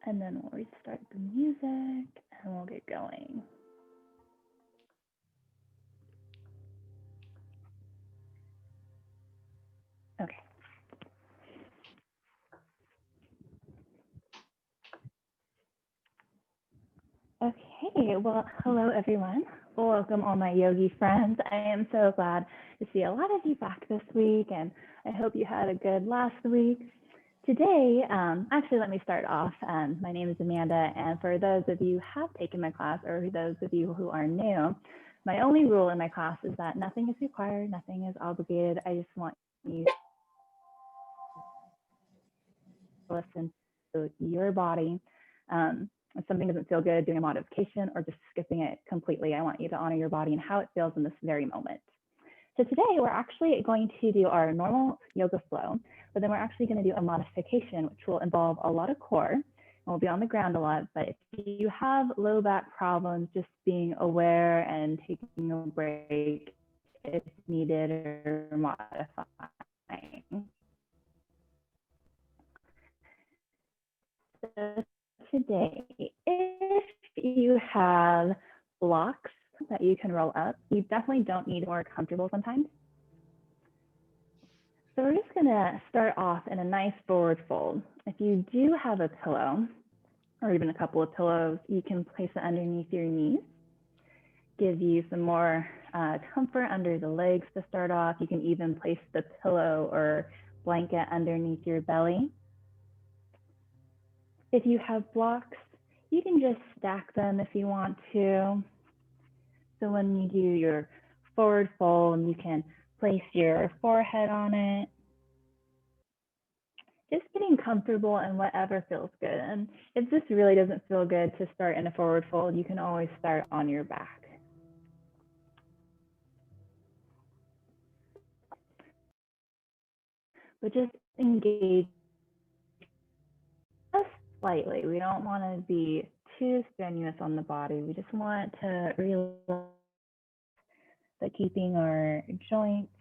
And then we'll restart the music and we'll get going. Okay. Okay, well, hello everyone. Welcome all my yogi friends. I am so glad to see a lot of you back this week, and I hope you had a good last week. Today, actually, let me start off. My name is Amanda, and for those of you who have taken my class, or those of you who are new, my only rule in my class is that nothing is required, nothing is obligated. I just want you to listen to your body. If something doesn't feel good, doing a modification or just skipping it completely, I want you to honor your body and how it feels in this very moment. So today we're actually going to do our normal yoga flow, but then we're actually going to do a modification, which will involve a lot of core. And we'll be on the ground a lot, but if you have low back problems, just being aware and taking a break if needed or modifying. So today, if you have blocks that you can roll up, you definitely don't need more comfortable sometimes. So we're just gonna start off in a nice forward fold. If you do have a pillow, or even a couple of pillows, you can place it underneath your knees. Give you some more comfort under the legs to start off. You can even place the pillow or blanket underneath your belly. If you have blocks, you can just stack them if you want to. So when you do your forward fold, you can place your forehead on it. Just getting comfortable and whatever feels good. And if this really doesn't feel good to start in a forward fold, you can always start on your back. But just engage just slightly. We don't want to be too strenuous on the body. We just want to relax, but keeping our joints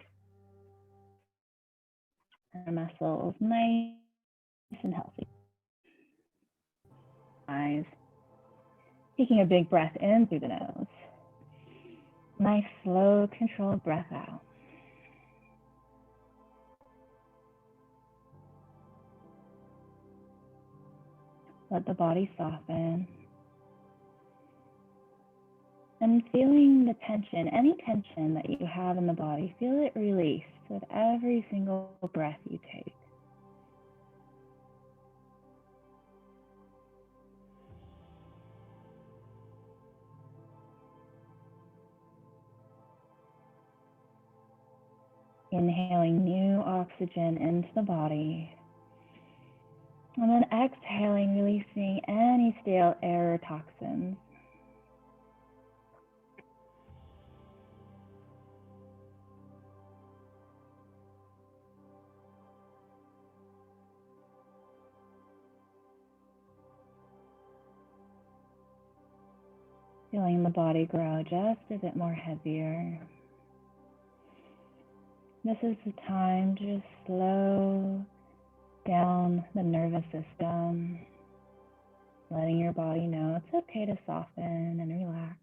and muscles nice and healthy. Eyes. Taking a big breath in through the nose. Nice, slow, controlled breath out. Let the body soften. And feeling the tension, any tension that you have in the body, feel it release with every single breath you take. Inhaling new oxygen into the body. And then exhaling, releasing any stale air or toxins. Feeling the body grow just a bit more heavier. This is the time to just slow down the nervous system, letting your body know it's okay to soften and relax.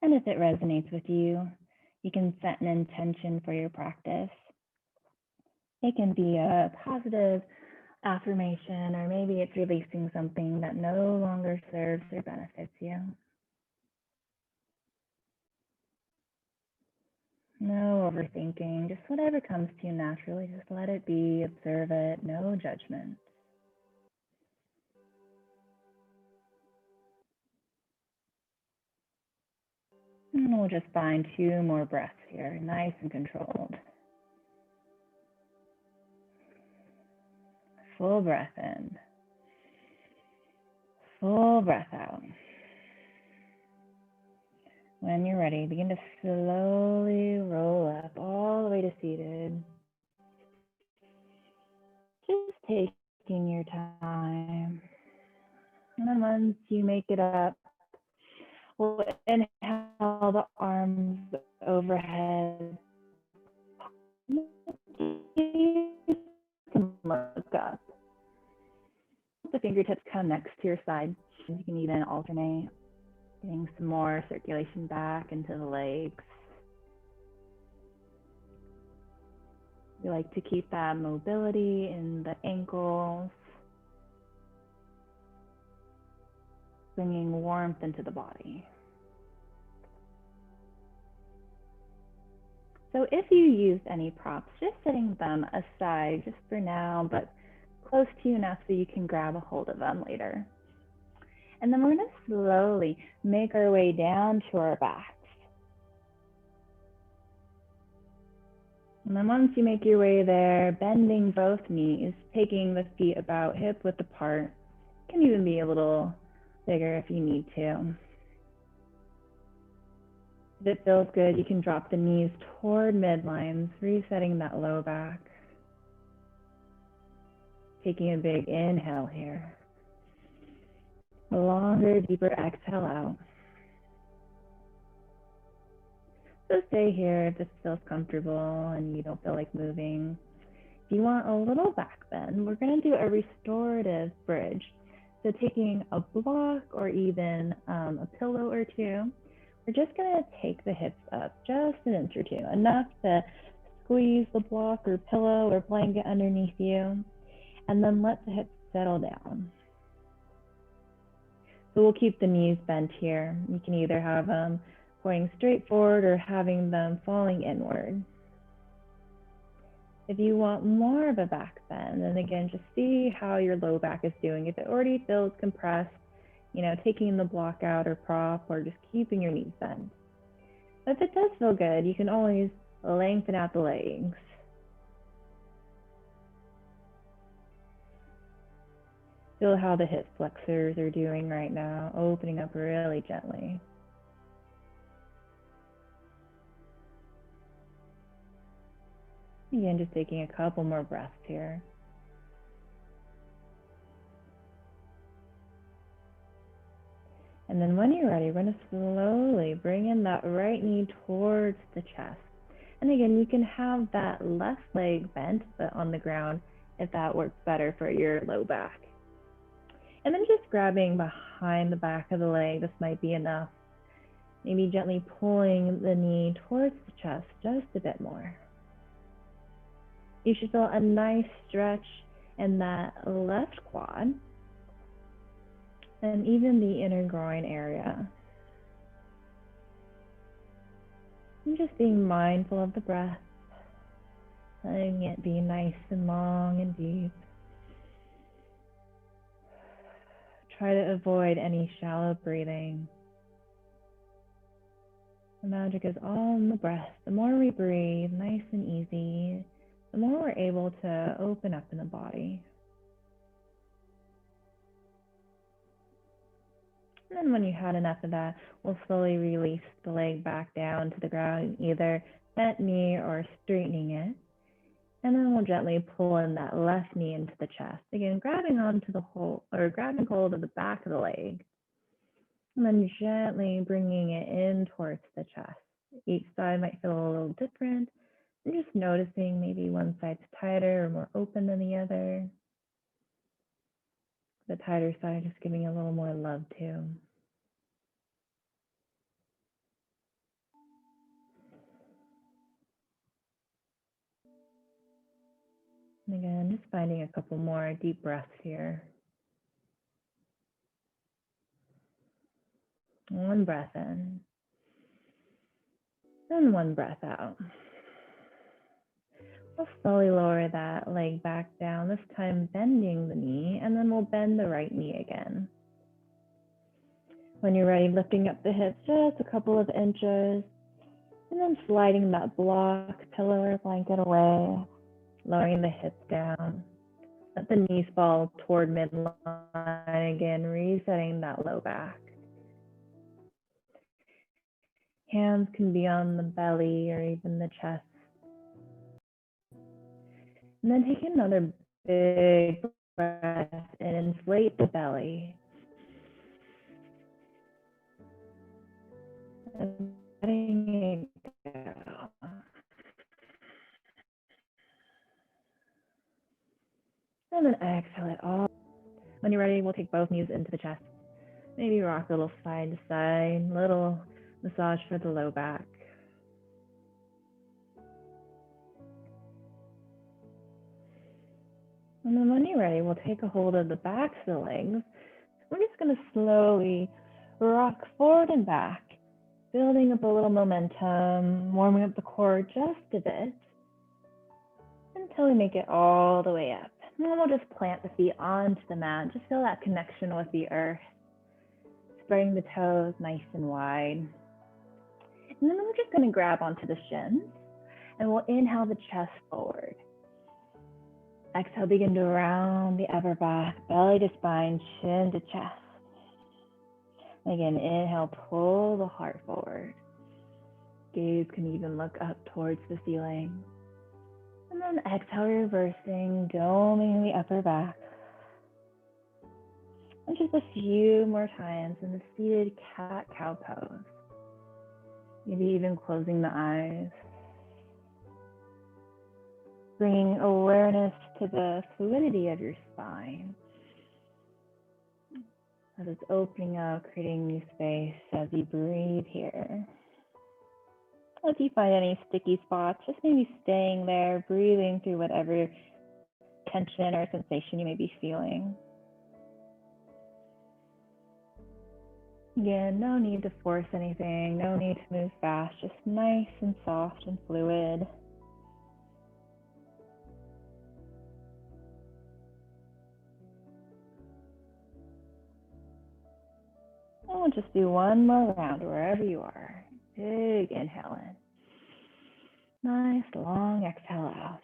And if it resonates with you, you can set an intention for your practice. It can be a positive affirmation, or maybe it's releasing something that no longer serves or benefits you. No overthinking, just whatever comes to you naturally, just let it be, observe it, no judgment. And we'll just find 2 more breaths here, nice and controlled. Full breath in. Full breath out. When you're ready, begin to slowly roll up all the way to seated. Just taking your time. And then once you make it up, we'll inhale the arms overhead. the fingertips come next to your side. You can even alternate, getting some more circulation back into the legs. We like to keep that mobility in the ankles, bringing warmth into the body. So if you used any props, just setting them aside just for now, but close to you enough so you can grab a hold of them later. And then we're going to slowly make our way down to our backs. And then once you make your way there, bending both knees, taking the feet about hip width apart. Can even be a little bigger if you need to. If it feels good, you can drop the knees toward midlines, resetting that low back. Taking a big inhale here. A longer, deeper exhale out. So stay here if this feels comfortable and you don't feel like moving. If you want a little back bend, we're going to do a restorative bridge. So taking a block or even a pillow or two, we're just going to take the hips up just an inch or two, enough to squeeze the block or pillow or blanket underneath you, and then let the hips settle down. So we'll keep the knees bent here. You can either have them pointing straight forward or having them falling inward. If you want more of a back bend, then again, just see how your low back is doing. If it already feels compressed, taking the block out or prop, or just keeping your knees bent. But if it does feel good, you can always lengthen out the legs. Feel how the hip flexors are doing right now, opening up really gently. Again, just taking a couple more breaths here. And then when you're ready, we're going to slowly bring in that right knee towards the chest. And again, you can have that left leg bent, but on the ground if that works better for your low back. And then just grabbing behind the back of the leg, this might be enough. Maybe gently pulling the knee towards the chest just a bit more. You should feel a nice stretch in that left quad and even the inner groin area. And just being mindful of the breath, letting it be nice and long and deep. Try to avoid any shallow breathing. The magic is all in the breath. The more we breathe, nice and easy, the more we're able to open up in the body. And then when you had enough of that, we'll slowly release the leg back down to the ground, either bent knee or straightening it. And then we'll gently pull in that left knee into the chest. Again, grabbing onto the whole, or grabbing hold of the back of the leg. And then gently bringing it in towards the chest. Each side might feel a little different. And just noticing maybe one side's tighter or more open than the other. The tighter side just giving a little more love too. And again, just finding a couple more deep breaths here. One breath in. And one breath out. We'll slowly lower that leg back down, this time bending the knee, and then we'll bend the right knee again. When you're ready, lifting up the hips just a couple of inches, and then sliding that block, pillow, or blanket away, lowering the hips down. Let the knees fall toward midline again, resetting that low back. Hands can be on the belly or even the chest. And then take another big breath and inflate the belly. And letting it go. And then exhale it all. When you're ready, we'll take both knees into the chest. Maybe rock a little side to side, little massage for the low back. And then when you're ready, we'll take a hold of the backs of the legs. We're just going to slowly rock forward and back, building up a little momentum, warming up the core just a bit until we make it all the way up. And then we'll just plant the feet onto the mat. Just feel that connection with the earth. Spreading the toes nice and wide. And then we're just going to grab onto the shins and we'll inhale the chest forward. Exhale, begin to round the upper back, belly to spine, chin to chest. Again, inhale, pull the heart forward. Gaze can even look up towards the ceiling. And then exhale, reversing, doming the upper back. And just a few more times in the seated cat-cow pose. Maybe even closing the eyes. Bringing awareness to the fluidity of your spine. As it's opening up, creating new space as you breathe here. If you find any sticky spots, just maybe staying there, breathing through whatever tension or sensation you may be feeling. Again, no need to force anything, no need to move fast, just nice and soft and fluid. And we'll just do one more round wherever you are. Big inhale in. Nice long exhale out.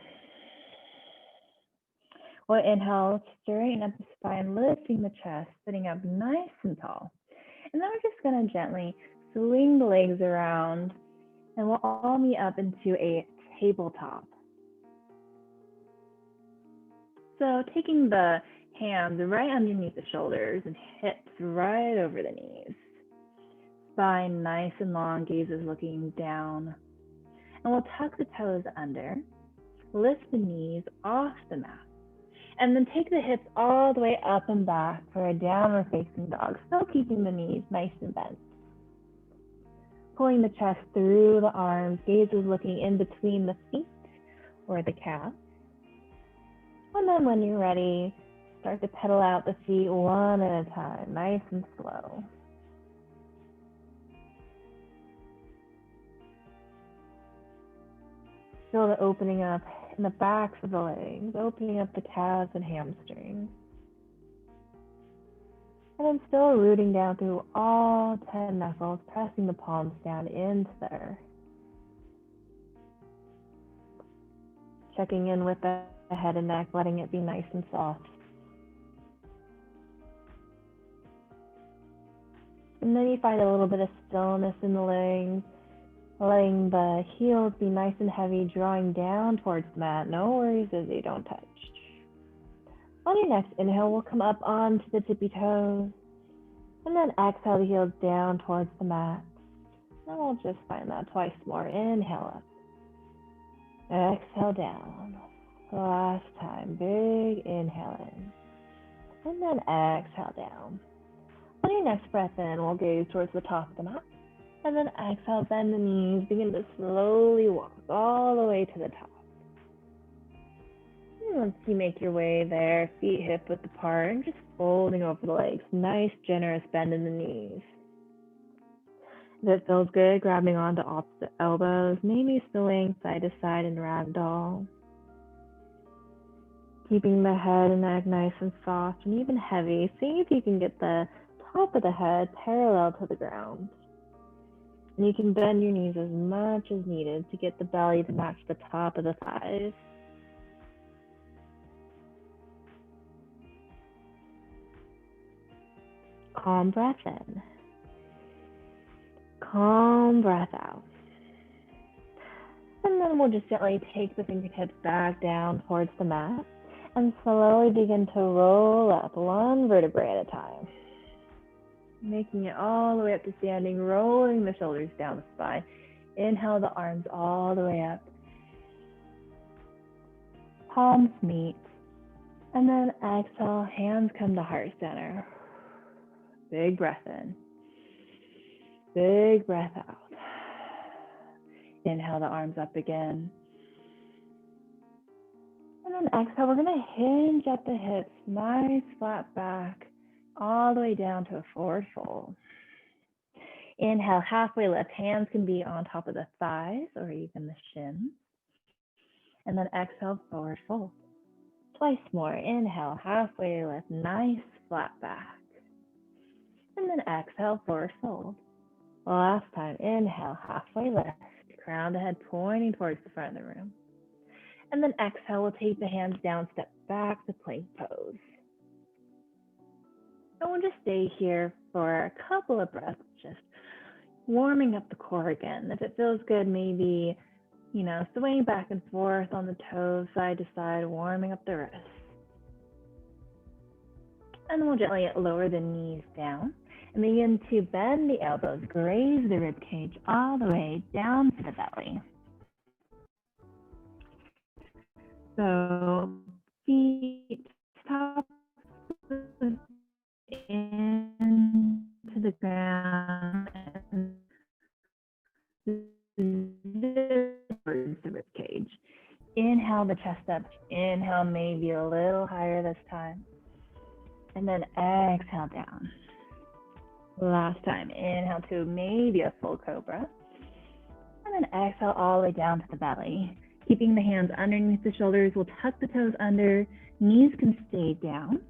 We'll inhale, straighten up the spine, lifting the chest, sitting up nice and tall. And then we're just going to gently swing the legs around and we'll all meet up into a tabletop. So taking the hands right underneath the shoulders and hips right over the knees. Spine nice and long, gaze is looking down. And we'll tuck the toes under, lift the knees off the mat, and then take the hips all the way up and back for a downward facing dog, still keeping the knees nice and bent. Pulling the chest through the arms, gaze is looking in between the feet or the calf. And then when you're ready, start to pedal out the feet one at a time, nice and slow. Feel the opening up in the backs of the legs, opening up the calves and hamstrings. And then still rooting down through all 10 knuckles, pressing the palms down into the earth. Checking in with the head and neck, letting it be nice and soft. And then you find a little bit of stillness in the legs, letting the heels be nice and heavy, drawing down towards the mat. No worries as they don't touch. On your next inhale, we'll come up onto the tippy toes, and then exhale the heels down towards the mat. And we'll just find that twice more. Inhale up. Exhale down. Last time, big inhale in. And then exhale down. On your next breath in, we'll gaze towards the top of the mat. And then exhale, bend the knees, begin to slowly walk all the way to the top. And once you make your way there, feet hip width apart, and just folding over the legs. Nice, generous bend in the knees. If it feels good, grabbing onto opposite elbows, maybe swaying side to side in ragdoll. Keeping the head and neck nice and soft and even heavy. See if you can get the top of the head parallel to the ground. And you can bend your knees as much as needed to get the belly to match the top of the thighs. Calm breath in. Calm breath out. And then we'll just gently take the fingertips back down towards the mat and slowly begin to roll up one vertebrae at a time. Making it all the way up to standing, rolling the shoulders down the spine. Inhale the arms all the way up. Palms meet. And then exhale, hands come to heart center. Big breath in. Big breath out. Inhale the arms up again. And then exhale, we're going to hinge at the hips, nice flat back, all the way down to a forward fold. Inhale, halfway lift. Hands can be on top of the thighs or even the shins. And then exhale, forward fold. Twice more. Inhale, halfway lift, nice flat back. And then exhale, forward fold. Last time, inhale, halfway lift, crown to head pointing towards the front of the room. And then exhale, we'll take the hands down, step back to plank pose. And we'll just stay here for a couple of breaths, just warming up the core again. If it feels good, maybe, swaying back and forth on the toes, side to side, warming up the wrists. And then we'll gently lower the knees down and begin to bend the elbows, graze the rib cage all the way down to the belly. So feet top into the ground and towards the rib cage. Inhale the chest up. Inhale maybe a little higher this time. And then exhale down. Last time, inhale to maybe a full cobra. And then exhale all the way down to the belly. Keeping the hands underneath the shoulders, we'll tuck the toes under. Knees can stay down.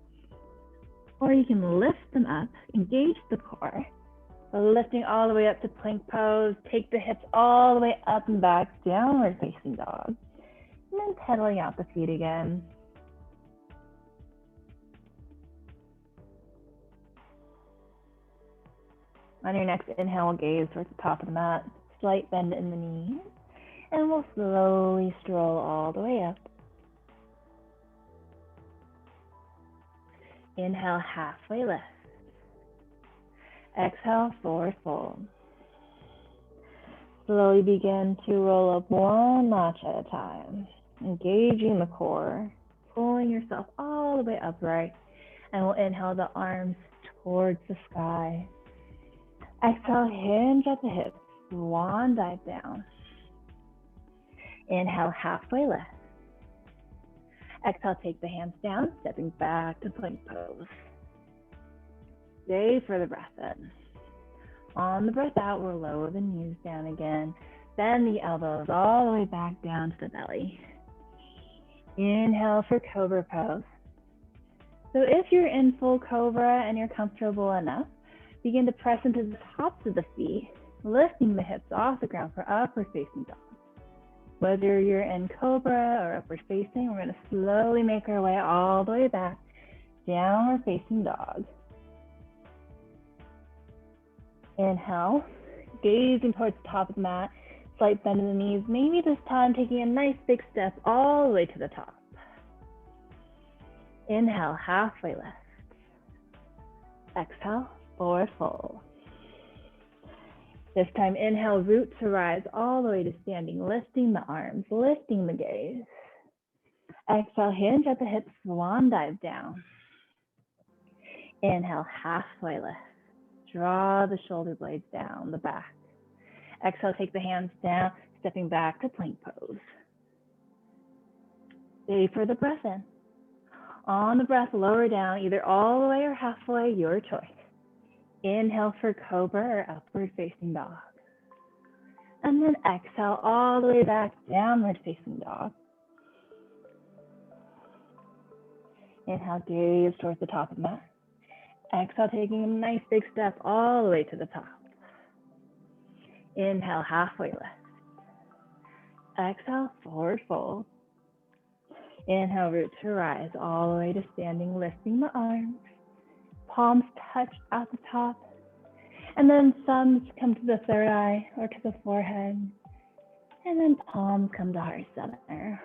Or you can lift them up, engage the core. So lifting all the way up to plank pose. Take the hips all the way up and back, downward facing dog. And then pedaling out the feet again. On your next inhale, we'll gaze towards the top of the mat, slight bend in the knees, and we'll slowly stroll all the way up. Inhale, halfway lift. Exhale, forward fold. Slowly begin to roll up one notch at a time, engaging the core, pulling yourself all the way upright, and we'll inhale the arms towards the sky. Exhale, hinge at the hips, swan dive down. Inhale, halfway lift. Exhale, take the hands down, stepping back to plank pose. Stay for the breath in. On the breath out, we'll lower the knees down again. Bend the elbows all the way back down to the belly. Inhale for cobra pose. So if you're in full cobra and you're comfortable enough, begin to press into the tops of the feet, lifting the hips off the ground for upward facing dog. Whether you're in cobra or upward facing, we're going to slowly make our way all the way back, downward facing dog. Inhale, gazing towards the top of the mat, slight bend in the knees, maybe this time taking a nice big step all the way to the top. Inhale, halfway lift. Exhale, forward fold. This time, inhale, root to rise all the way to standing, lifting the arms, lifting the gaze. Exhale, hinge at the hips, swan dive down. Inhale, halfway lift. Draw the shoulder blades down, the back. Exhale, take the hands down, stepping back to plank pose. Stay for the breath in. On the breath, lower down, either all the way or halfway, your choice. Inhale for cobra or upward facing dog. And then exhale all the way back, downward facing dog. Inhale, gaze towards the top of the mat. Exhale, taking a nice big step all the way to the top. Inhale, halfway lift. Exhale, forward fold. Inhale, root to rise all the way to standing, lifting the arms. Palms touch at the top. And then thumbs come to the third eye or to the forehead. And then palms come to heart center.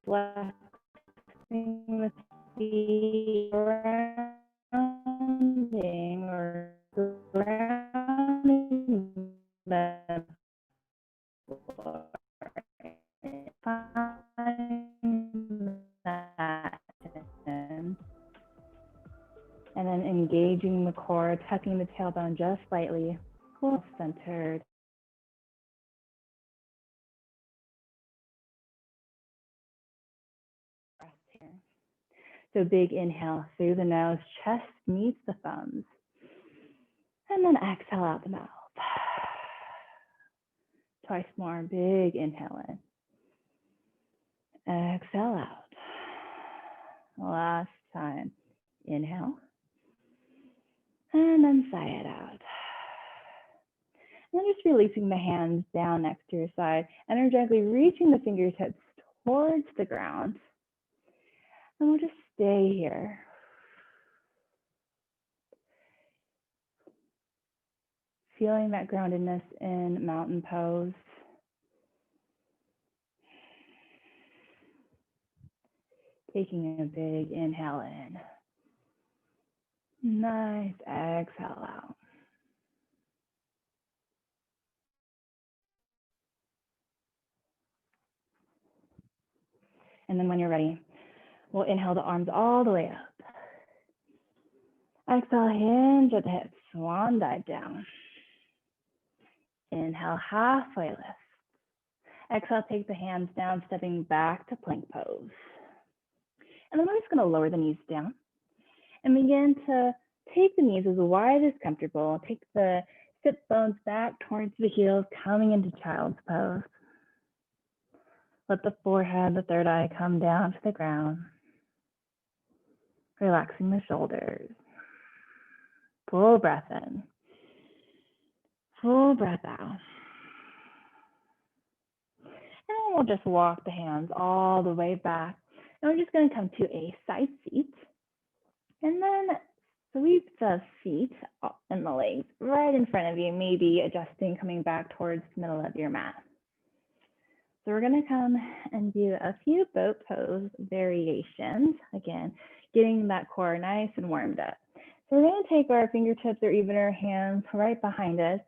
Flexing the feet, rounding or grounding them engaging the core, tucking the tailbone just slightly, cool, centered. Breath here. So big inhale through the nose, chest meets the thumbs. And then exhale out the mouth. Twice more, big inhale in. Exhale out. Last time, inhale. And then sigh it out. And then just releasing the hands down next to your side, energetically reaching the fingertips towards the ground. And we'll just stay here. Feeling that groundedness in mountain pose. Taking a big inhale in. Nice exhale out. And then when you're ready, we'll inhale the arms all the way up. Exhale, hinge at the hips, swan dive down. Inhale, halfway lift. Exhale, take the hands down, stepping back to plank pose. And then we're just gonna lower the knees down and begin to take the knees as wide as comfortable. Take the sit bones back towards the heels, coming into child's pose. Let the forehead, the third eye come down to the ground. Relaxing the shoulders. Full breath in. Full breath out. And then we'll just walk the hands all the way back. And we're just going to come to a side seat. And then sweep the feet and the legs right in front of you, maybe adjusting, coming back towards the middle of your mat. So we're going to come and do a few boat pose variations. Again, getting that core nice and warmed up. So we're going to take our fingertips or even our hands right behind us.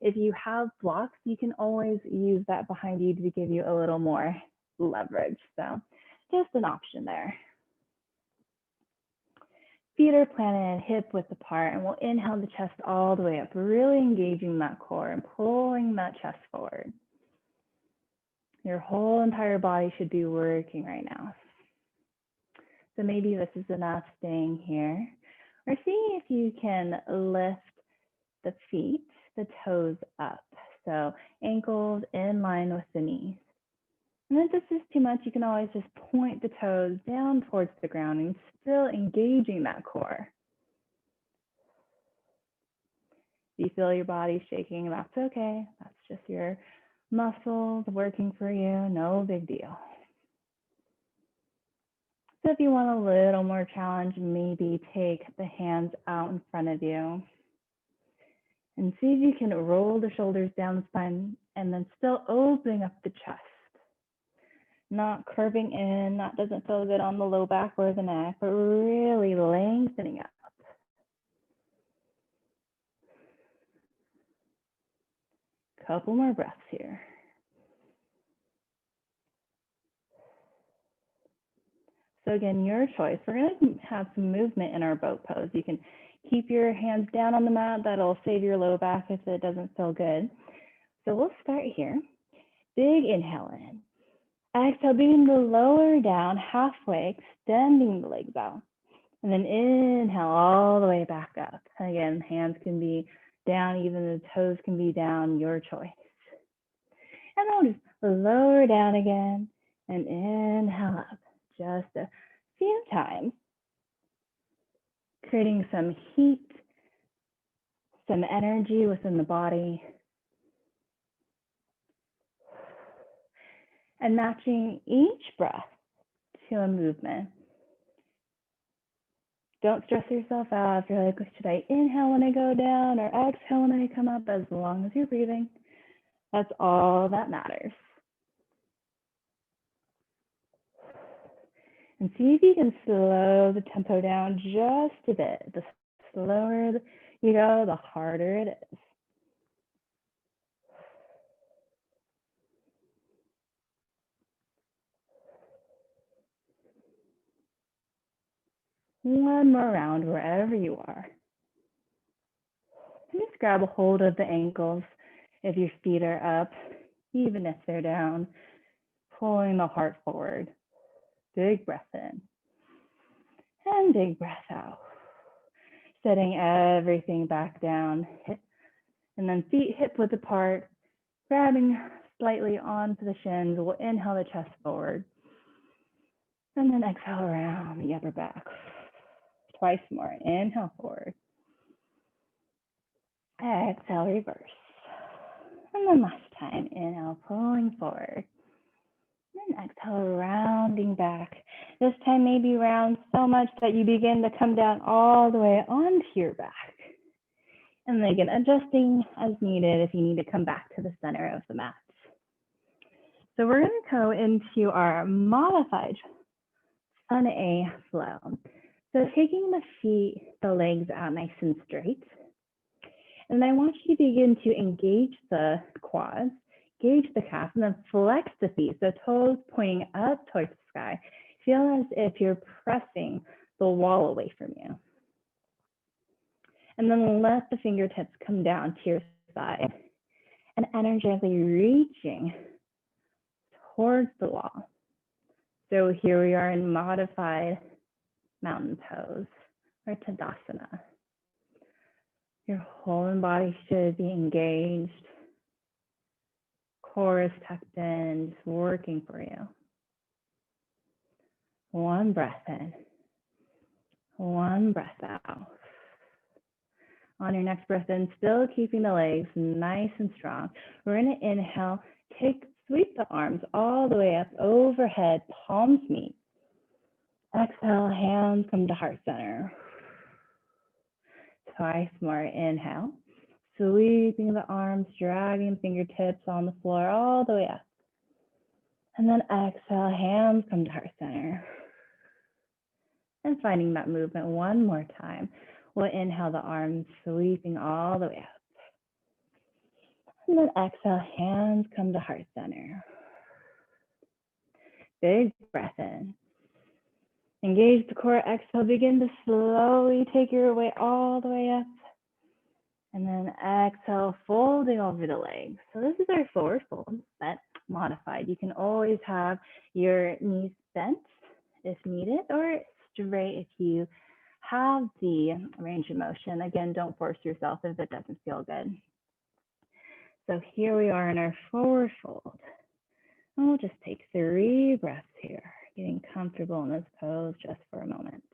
If you have blocks, you can always use that behind you to give you a little more leverage. So just an option there. Feet are planted hip width apart, and we'll inhale the chest all the way up, really engaging that core and pulling that chest forward. Your whole entire body should be working right now. So maybe this is enough staying here. Or see if you can lift the feet, the toes up. So ankles in line with the knees. And if this is too much, you can always just point the toes down towards the ground and still engaging that core. If you feel your body shaking, that's okay. That's just your muscles working for you, no big deal. So if you want a little more challenge, maybe take the hands out in front of you and see if you can roll the shoulders down the spine and then still opening up the chest. Not curving in, that doesn't feel good on the low back or the neck, but really lengthening up. Couple more breaths here. So again, your choice. We're going to have some movement in our boat pose. You can keep your hands down on the mat. That'll save your low back if it doesn't feel good. So we'll start here. Big inhale in. Exhale, begin to lower down halfway, extending the legs out. And then inhale all the way back up. And again, hands can be down, even the toes can be down, your choice. And then we'll just lower down again and inhale up. Just a few times, creating some heat, some energy within the body, and matching each breath to a movement. Don't stress yourself out. If you're like, should I inhale when I go down or exhale when I come up? As long as you're breathing, that's all that matters. And see if you can slow the tempo down just a bit. The slower you go, the harder it is. One more round wherever you are. just grab a hold of the ankles if your feet are up, even if they're down, pulling the heart forward. Big breath in and big breath out. Setting everything back down, and then feet hip width apart, grabbing slightly onto the shins. We'll inhale the chest forward, and then exhale around the upper back. Twice more. Inhale forward. Exhale, reverse. And then last time, inhale, pulling forward. And exhale, rounding back. This time, maybe round so much that you begin to come down all the way onto your back. And then again, adjusting as needed if you need to come back to the center of the mat. So we're going to go into our modified Sun A flow. So taking the feet, the legs out nice and straight. And I want you to begin to engage the quads, engage the calves, and then flex the feet. So toes pointing up towards the sky. Feel as if you're pressing the wall away from you. And then let the fingertips come down to your side and energetically reaching towards the wall. So here we are in modified mountain pose or Tadasana. Your whole body should be engaged. Core is tucked in, just working for you. One breath in, one breath out. On your next breath in, still keeping the legs nice and strong. We're going to inhale, sweep the arms all the way up overhead, palms meet. Exhale, hands come to heart center. Twice more, inhale. Sweeping the arms, dragging fingertips on the floor all the way up. And then exhale, hands come to heart center. And finding that movement one more time. We'll inhale the arms, sweeping all the way up. And then exhale, hands come to heart center. Big breath in. Engage the core, exhale, begin to slowly take your weight all the way up. And then exhale, folding over the legs. So this is our forward fold, but modified. You can always have your knees bent if needed, or straight if you have the range of motion. Again, don't force yourself if it doesn't feel good. So here we are in our forward fold. And we'll just take 3 breaths here, getting comfortable in this pose just for a moment.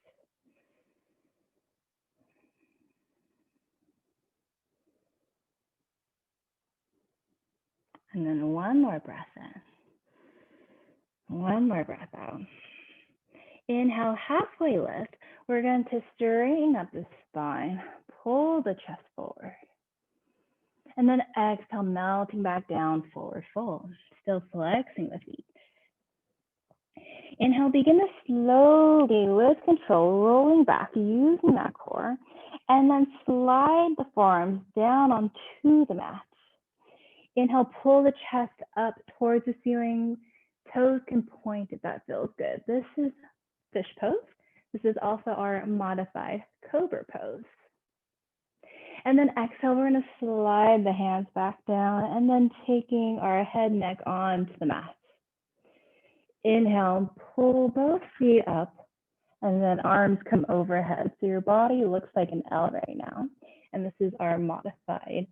And then one more breath in, one more breath out. Inhale, halfway lift. We're going to straighten up the spine, pull the chest forward. And then exhale, melting back down, forward fold. Still flexing the feet. Inhale, begin to slowly, with control, rolling back, using that core. And then slide the forearms down onto the mat. Inhale, pull the chest up towards the ceiling. Toes can point if that feels good. This is fish pose. This is also our modified cobra pose. And then exhale, we're going to slide the hands back down and then taking our head, neck onto the mat. Inhale, pull both feet up and then arms come overhead. So your body looks like an L right now. And this is our modified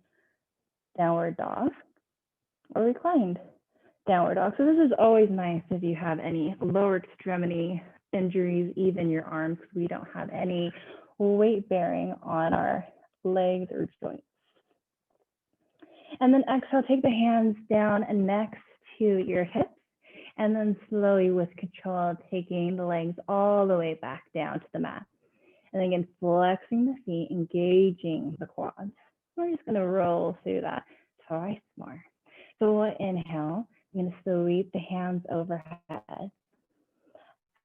downward dog or reclined downward dog. So this is always nice if you have any lower extremity injuries, even your arms, because we don't have any weight bearing on our legs or joints. And then exhale, take the hands down and next to your hips, and then slowly with control, taking the legs all the way back down to the mat. And again, flexing the feet, engaging the quads. We're just going to roll through that twice more. So we'll inhale. I'm going to sweep the hands overhead.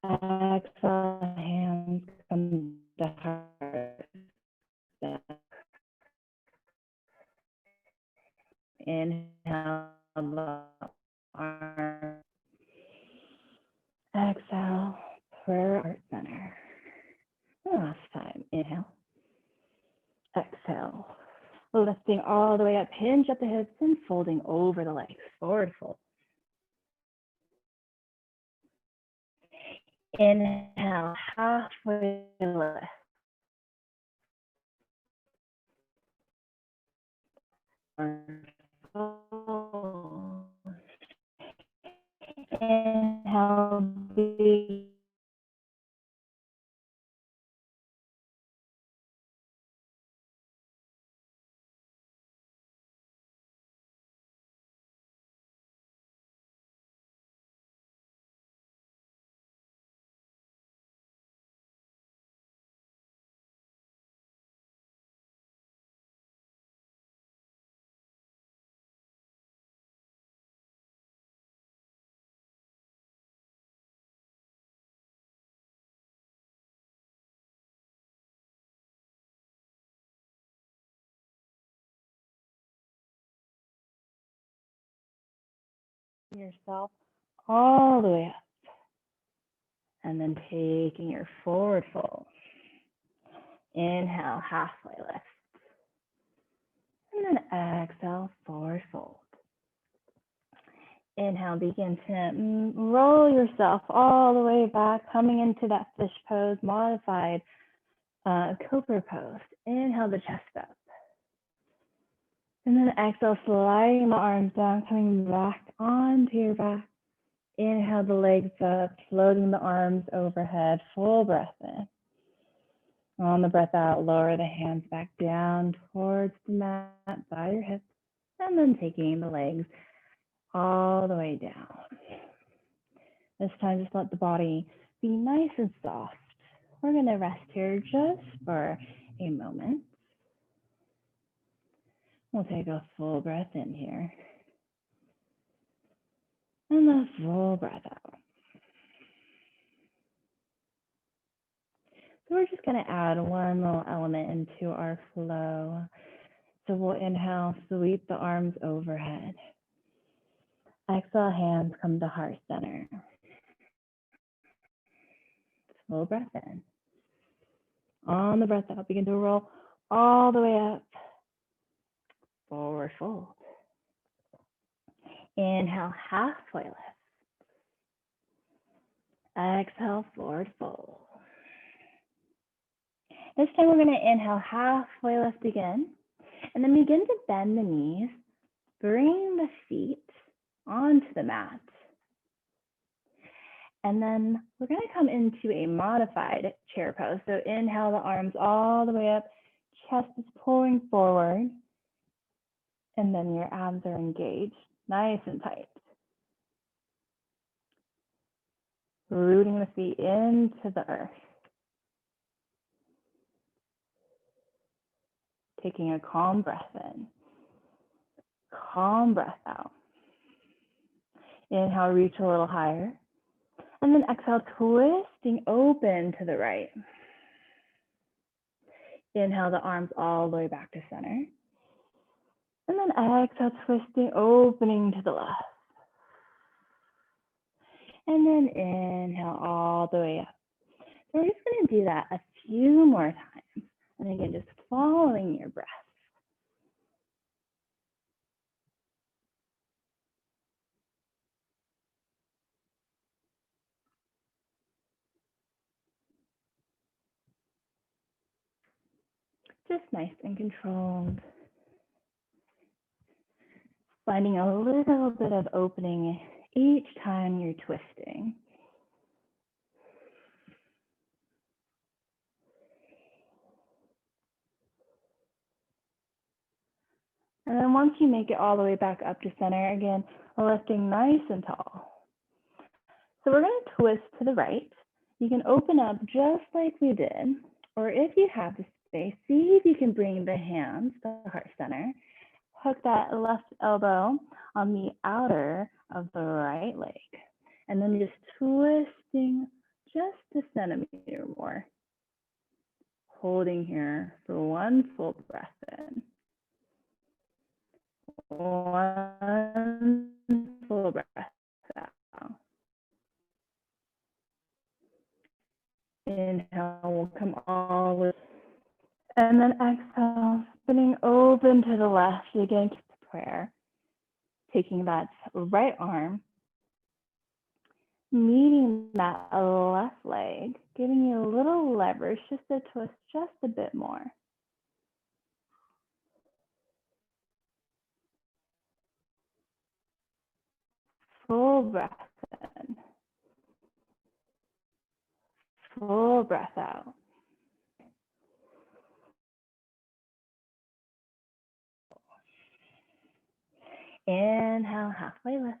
Exhale, hands come to heart. Inhale, the arm. Exhale, prayer heart center. Last time, inhale. Exhale, Lifting all the way up, hinge at the hips and folding over the legs, forward fold. Inhale, halfway lift. Inhale, big. Yourself all the way up. And then taking your forward fold. Inhale, halfway lift. And then exhale, forward fold. Inhale, begin to roll yourself all the way back, coming into that fish pose, modified cobra pose. Inhale the chest up. And then exhale, sliding the arms down, coming back onto your back. Inhale the legs up, floating the arms overhead, full breath in. On the breath out, lower the hands back down towards the mat by your hips, and then taking the legs all the way down. This time, just let the body be nice and soft. We're going to rest here just for a moment. We'll take a full breath in here. And a full breath out. So we're just going to add one little element into our flow. So we'll inhale, sweep the arms overhead. Exhale, hands come to heart center. Full breath in. On the breath out, begin to roll all the way up. Forward fold. Inhale, halfway lift. Exhale, forward fold. This time we're going to inhale, halfway lift again. And then begin to bend the knees. Bring the feet onto the mat. And then we're going to come into a modified chair pose. So inhale the arms all the way up. Chest is pulling forward. And then your abs are engaged, nice and tight. Rooting the feet into the earth. Taking a calm breath in. Calm breath out. Inhale, reach a little higher. And then exhale, twisting open to the right. Inhale the arms all the way back to center. And then exhale, twisting, opening to the left. And then inhale all the way up. So we're just going to do that a few more times. And again, just following your breath. Just nice and controlled. Finding a little bit of opening each time you're twisting. And then once you make it all the way back up to center, again, lifting nice and tall. So we're going to twist to the right. You can open up just like we did, or if you have the space, see if you can bring the hands to heart center. Hook that left elbow on the outer of the right leg. And then just twisting just a centimeter more. Holding here for one full breath in. One full breath out. Inhale, we'll come all the way. And then exhale, Opening open to the left. Again, keep the prayer. Taking that right arm, meeting that left leg, giving you a little leverage just to twist just a bit more. Full breath in. Full breath out. Inhale, halfway lift.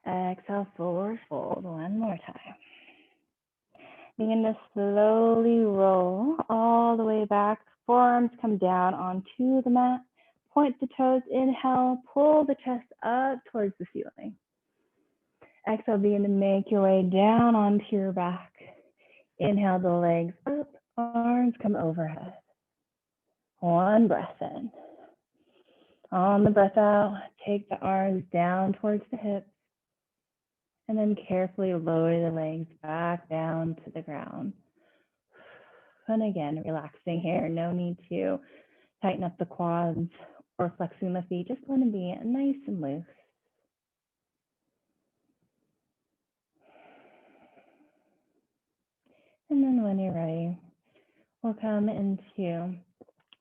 Exhale, forward fold one more time. Begin to slowly roll all the way back. Forearms come down onto the mat. Point the toes. Inhale, pull the chest up towards the ceiling. Exhale, begin to make your way down onto your back. Inhale the legs up, arms come overhead. One breath in. On the breath out, take the arms down towards the hips, and then carefully lower the legs back down to the ground. And again, relaxing here. No need to tighten up the quads or flexing the feet. Just want to be nice and loose. And then when you're ready, we'll come into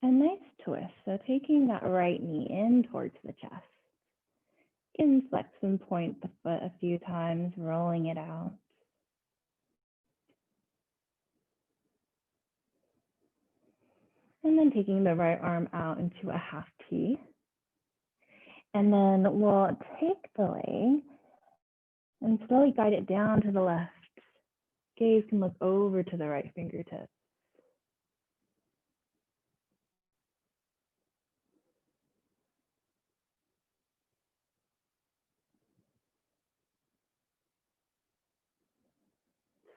a nice twist. So taking that right knee in towards the chest. In flex and point the foot a few times, rolling it out. And then taking the right arm out into a half T. And then we'll take the leg and slowly guide it down to the left. Gaze can look over to the right fingertip.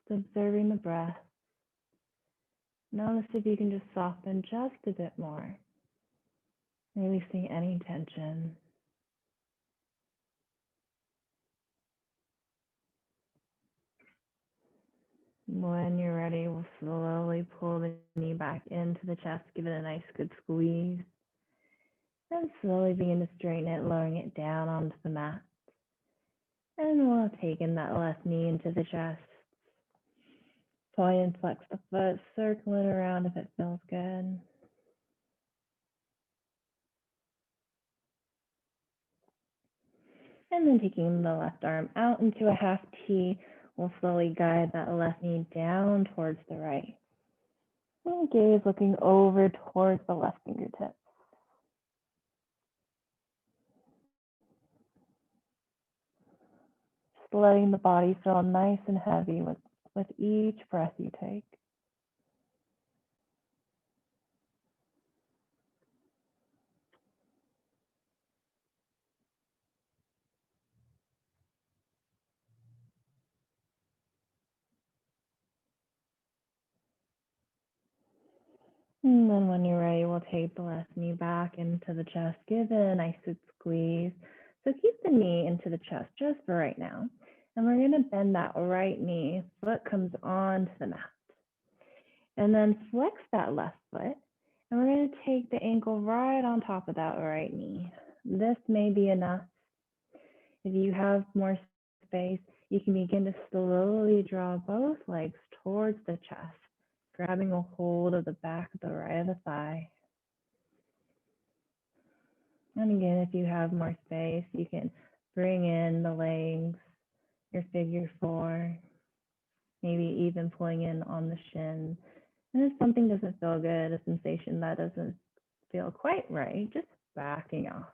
Just observing the breath. Notice if you can just soften just a bit more, releasing any tension. When you're ready, we'll slowly pull the knee back into the chest, give it a nice good squeeze. Then slowly begin to straighten it, lowering it down onto the mat. And we'll take in that left knee into the chest. Point and flex the foot, circle it around if it feels good. And then taking the left arm out into a half T, we'll slowly guide that left knee down towards the right. And gaze looking over towards the left fingertip. Just letting the body feel nice and heavy with each breath you take. And then when you're ready, we'll take the left knee back into the chest. Give it a nice good squeeze. So keep the knee into the chest just for right now. And we're going to bend that right knee. Foot comes onto the mat. And then flex that left foot. And we're going to take the ankle right on top of that right knee. This may be enough. If you have more space, you can begin to slowly draw both legs towards the chest, grabbing a hold of the back of the right of the thigh. And again, if you have more space, you can bring in the legs, your figure four, maybe even pulling in on the shin. And if something doesn't feel good, a sensation that doesn't feel quite right, just backing off.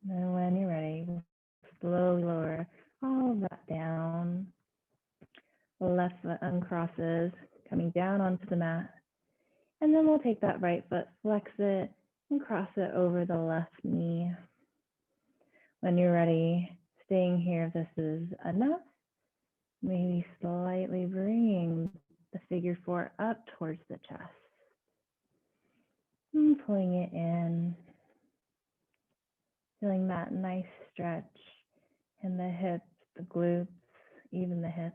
And then when you're ready, we'll slowly lower all of that down. The left foot uncrosses, coming down onto the mat. And then we'll take that right foot, flex it, and cross it over the left knee. When you're ready, staying here, if this is enough, maybe slightly bringing the figure four up towards the chest. And pulling it in. Feeling that nice stretch in the hips, the glutes, even the hip.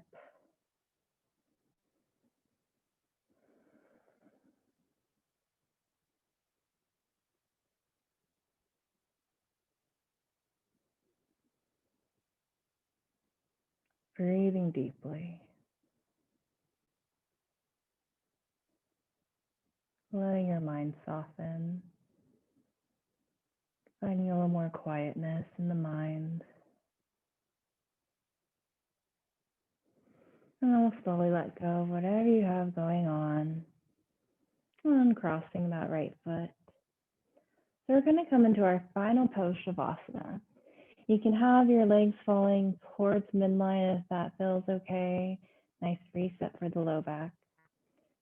Breathing deeply. Letting your mind soften. Finding a little more quietness in the mind. And then we'll slowly let go of whatever you have going on. And crossing that right foot. So we're going to come into our final pose, Shavasana. You can have your legs falling towards midline if that feels okay. Nice reset for the low back.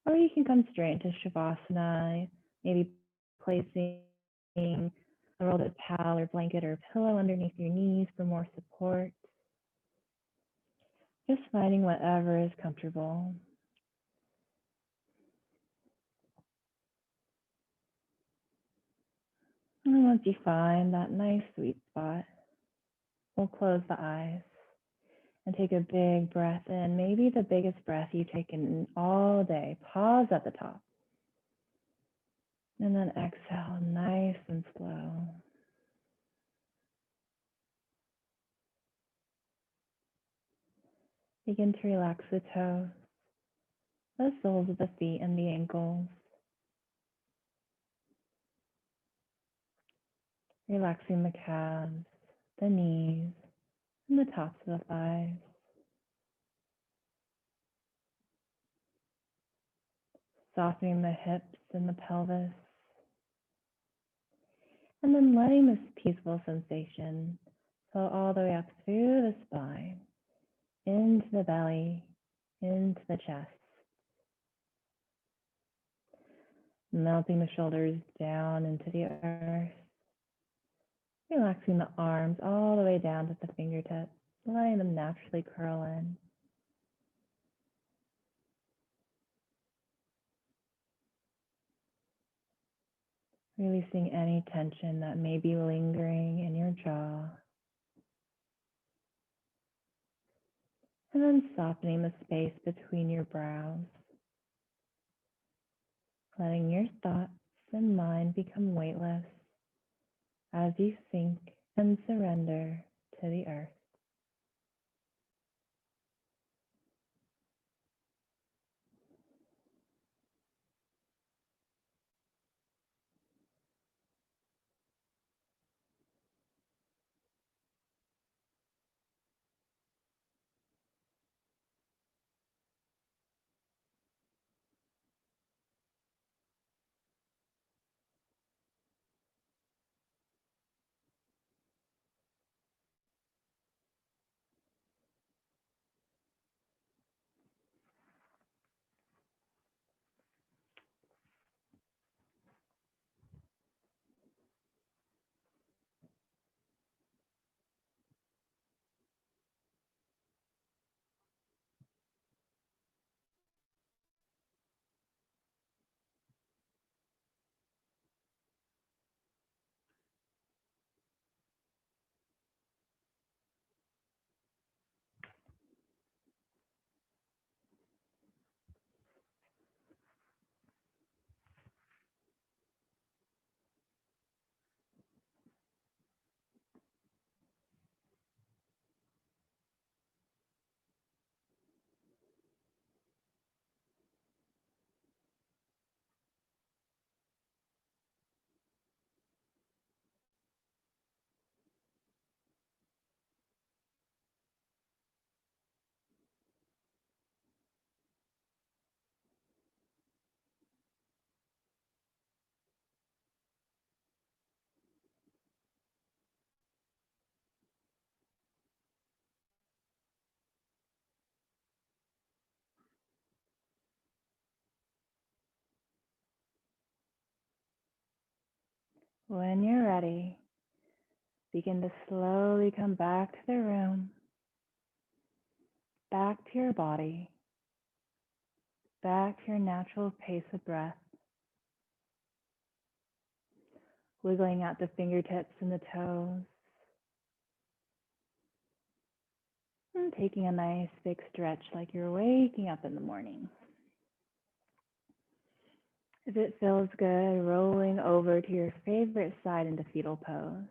Or you can come straight into Shavasana, maybe placing a rolled up towel or blanket or pillow underneath your knees for more support. Just finding whatever is comfortable. And once you find that nice sweet spot, we'll close the eyes and take a big breath in, maybe the biggest breath you've taken all day. Pause at the top. And then exhale nice and slow. Begin to relax the toes, the soles of the feet and the ankles. Relaxing the calves, the knees, and the tops of the thighs. Softening the hips and the pelvis. And then letting this peaceful sensation flow all the way up through the spine, into the belly, into the chest. Melting the shoulders down into the earth. Relaxing the arms all the way down to the fingertips, letting them naturally curl in. Releasing any tension that may be lingering in your jaw. And then softening the space between your brows. Letting your thoughts and mind become weightless as you sink and surrender to the earth. When you're ready, begin to slowly come back to the room, back to your body, back to your natural pace of breath, wiggling out the fingertips and the toes, And taking a nice big stretch like you're waking up in the morning. If it feels good, rolling over to your favorite side into fetal pose.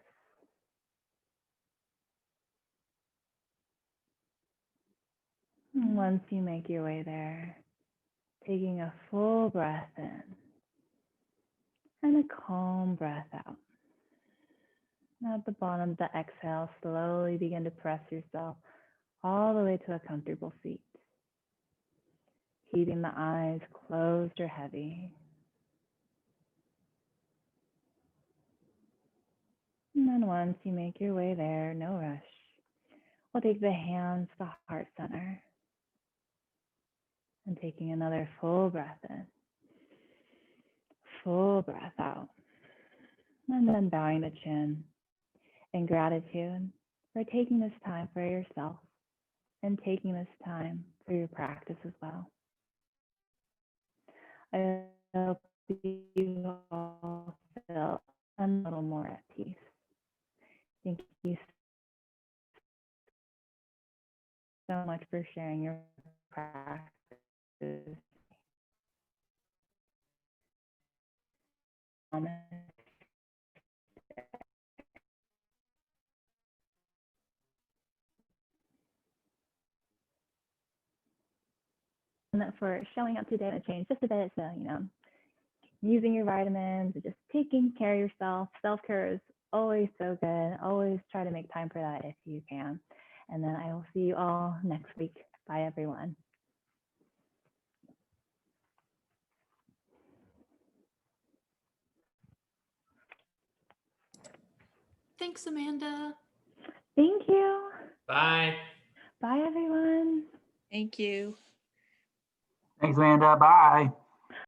And once you make your way there, taking a full breath in and a calm breath out. At the bottom of the exhale, slowly begin to press yourself all the way to a comfortable seat. Keeping the eyes closed or heavy. And then once you make your way there, no rush, we'll take the hands to the heart center. And taking another full breath in. Full breath out. And then bowing the chin in gratitude for taking this time for yourself and taking this time for your practice as well. I hope you all feel a little more at peace. Thank you so much for sharing your practice. For showing up today and change just a bit. So, using your vitamins and just taking care of yourself. Self-care is always so good. Always try to make time for that if you can. And then I will see you all next week. Bye, everyone. Thanks, Amanda. Thank you. Bye. Bye, everyone. Thank you. Thanks, Amanda. Bye.